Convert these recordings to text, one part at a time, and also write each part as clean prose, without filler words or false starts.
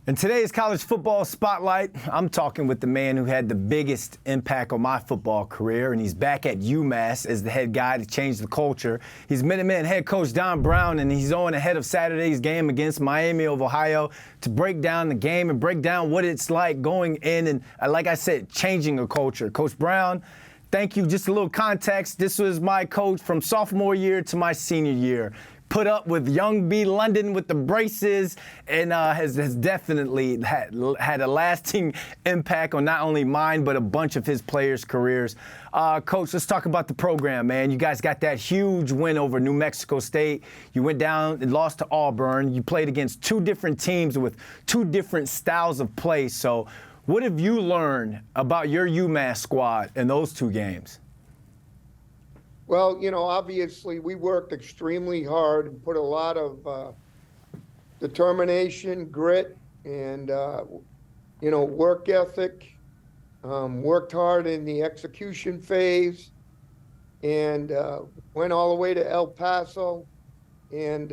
In today's college football spotlight, I'm talking with the man who had the biggest impact on my football career, and he's back at UMass as the head guy to change the culture. He's Minutemen head coach Don Brown, and he's on ahead of Saturday's game against Miami of Ohio to break down the game and break down what it's like going in and, like I said, changing a culture. Coach Brown, thank you. Just a little context. This was my coach from sophomore year to my senior year. Put up with young B London with the braces and has definitely had a lasting impact on not only mine, but a bunch of his players' careers. Coach, let's talk about the program, man. You guys got that huge win over New Mexico State. You went down and lost to Auburn. You played against two different teams with two different styles of play. So what have you learned about your UMass squad in those two games? Well, obviously we worked extremely hard and put a lot of determination, grit, and, work ethic, worked hard in the execution phase, and went all the way to El Paso and,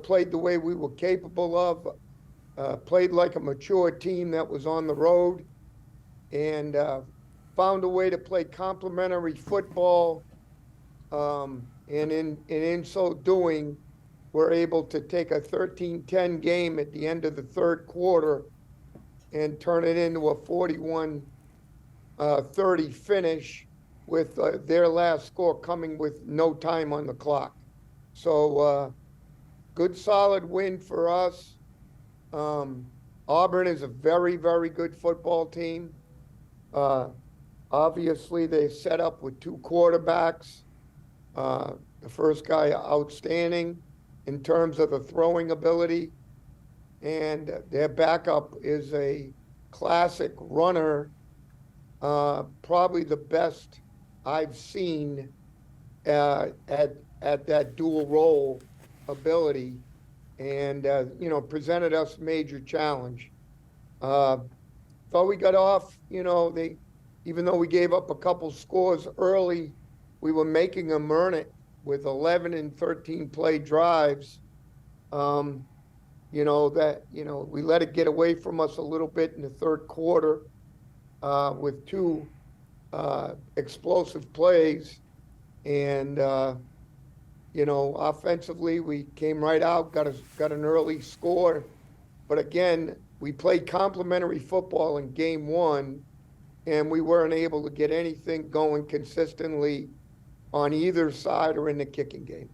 played the way we were capable of, played like a mature team that was on the road, and found a way to play complementary football, and in so doing, we're able to take a 13-10 game at the end of the third quarter and turn it into a 41-30 finish with their last score coming with no time on the clock. So good, solid win for us. Auburn is a very, very good football team. Obviously, they set up with two quarterbacks. The first guy outstanding in terms of the throwing ability, and their backup is a classic runner, probably the best I've seen at that dual role ability, and presented us major challenge. Thought we got off, even though we gave up a couple scores early, we were making them earn it with 11 and 13 play drives. We let it get away from us a little bit in the third quarter with two explosive plays. And, offensively, we came right out, got an early score. But again, we played complementary football in game one, and we weren't able to get anything going consistently on either side or in the kicking game.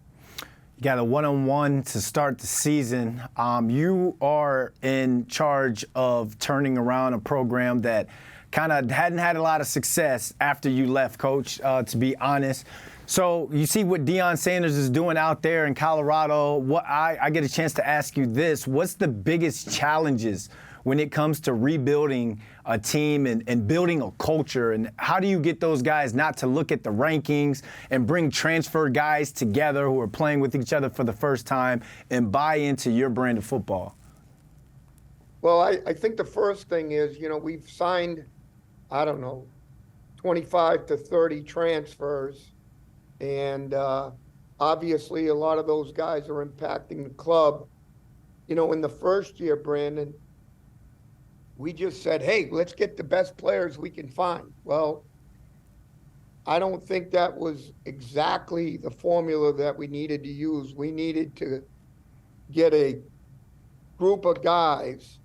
You got a one-on-one to start the season. You are in charge of turning around a program that kind of hadn't had a lot of success after you left, Coach, to be honest. So you see what Deion Sanders is doing out there in Colorado. I get a chance to ask you this. What's the biggest challenges when it comes to rebuilding a team and building a culture? And how do you get those guys not to look at the rankings and bring transfer guys together who are playing with each other for the first time and buy into your brand of football? Well, I think the first thing is, we've signed, 25 to 30 transfers. And obviously a lot of those guys are impacting the club. In the first year, Brandon, we just said, hey, let's get the best players we can find. Well, I don't think that was exactly the formula that we needed to use. We needed to get a group of guys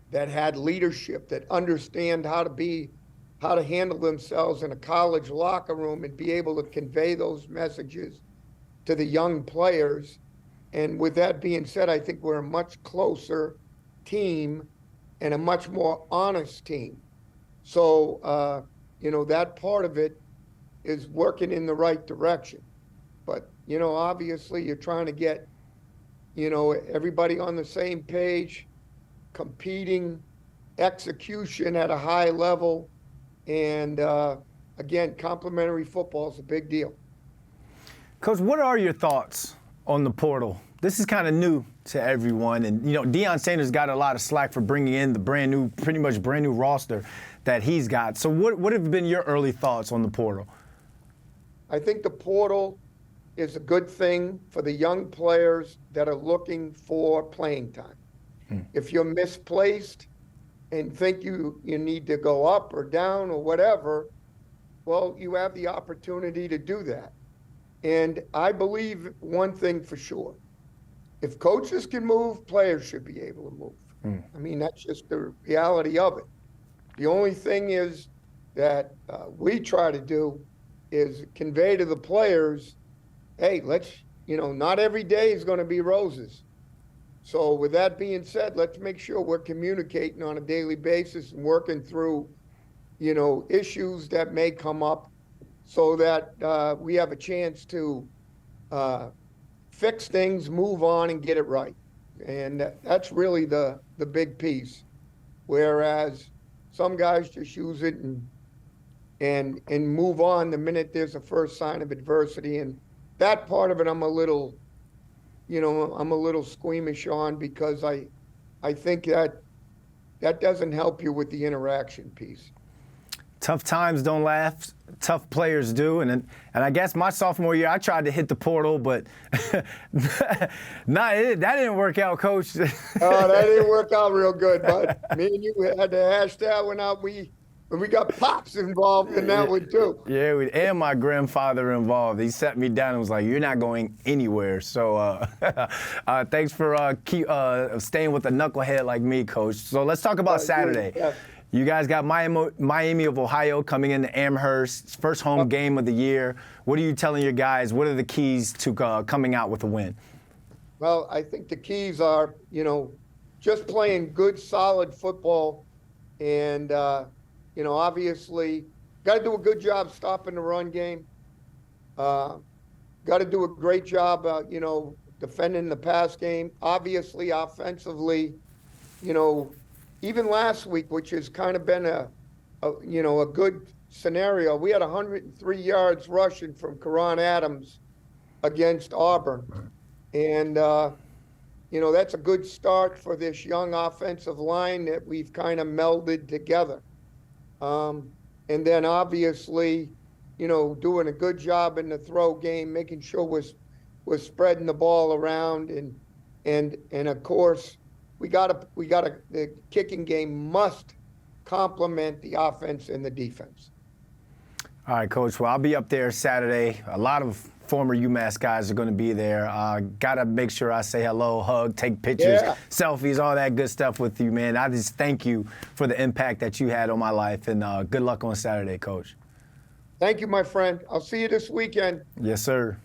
that had leadership, that understand how to handle themselves in a college locker room and be able to convey those messages to the young players. And with that being said, I think we're a much closer team and a much more honest team. So, that part of it is working in the right direction. But, obviously you're trying to get, everybody on the same page, competing, execution at a high level. And, again, complementary football is a big deal. Coach, what are your thoughts on the portal? This is kind of new to everyone. And, Deion Sanders got a lot of slack for bringing in the pretty much brand new roster that he's got. So what have been your early thoughts on the portal? I think the portal is a good thing for the young players that are looking for playing time. If you're misplaced and think you need to go up or down or whatever, well, you have the opportunity to do that. And I believe one thing for sure. If coaches can move, players should be able to move. I mean, that's just the reality of it. The only thing is that we try to do is convey to the players, hey, not every day is going to be roses. So with that being said, let's make sure we're communicating on a daily basis and working through, issues that may come up so that we have a chance to fix things, move on, and get it right. And that's really the big piece. Whereas some guys just use it and move on the minute there's a first sign of adversity. And that part of it, I'm a little squeamish on, because I think that doesn't help you with the interaction piece. Tough times don't last. Tough players do. And I guess my sophomore year, I tried to hit the portal, but that didn't work out, Coach. Oh, that didn't work out real good, bud. Me and you had to hash that one out. We got Pops involved in that one, too. Yeah, and my grandfather involved. He sat me down and was like, you're not going anywhere. So thanks for staying with a knucklehead like me, Coach. So let's talk about Saturday. Yeah. You guys got Miami of Ohio coming into Amherst, first home game of the year. What are you telling your guys? What are the keys to coming out with a win? Well, I think the keys are, just playing good, solid football. And, obviously, got to do a good job stopping the run game. Got to do a great job, defending the pass game. Obviously, offensively, even last week, which has kind of been a good scenario, we had 103 yards rushing from Karan Adams against Auburn. And, that's a good start for this young offensive line that we've kind of melded together. And then obviously, doing a good job in the throw game, making sure we're spreading the ball around, and of course, the kicking game must complement the offense and the defense. All right, Coach. Well, I'll be up there Saturday. A lot of former UMass guys are going to be there. Got to make sure I say hello, hug, take pictures, selfies, all that good stuff with you, man. I just thank you for the impact that you had on my life, and good luck on Saturday, Coach. Thank you, my friend. I'll see you this weekend. Yes, sir.